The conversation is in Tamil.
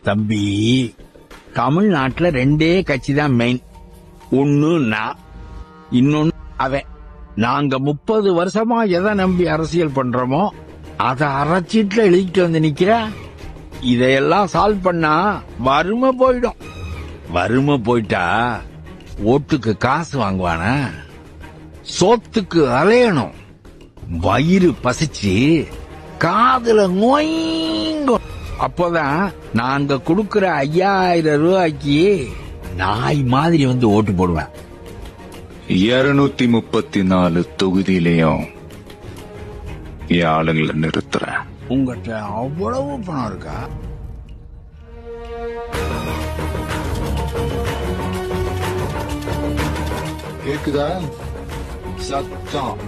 தம்பி, தமிழ்நாட்டுல 2 கட்சி தான் மெயின். ஒன்னு நான், இன்னொன்னு அவன். நாங்க 30 வருஷமா எதை நம்பி அரசியல் பண்றோமோ அத அரைச்சீட்டுல எழுதிட்டு வந்து நிக்கிற. இதையெல்லாம் சால்வ் பண்ணா வறுமை போயிடும். வறுமை போயிட்டா ஓட்டுக்கு காசு வாங்குவானா? சோத்துக்கு அலையணும். வயிறு பசிச்சு காதுல நோய்ங்கும். அப்போதான் நாங்க கொடுக்கிற 5000 ரூபாய்க்கு நாய் மாதிரி வந்து ஓட்டு போடுவேன். 234 தொகுதியிலையும் என் ஆளுங்களை நிறுத்துறேன். உங்ககிட்ட அவ்வளவு பணம் இருக்கா? கேக்குதா? சத்தம்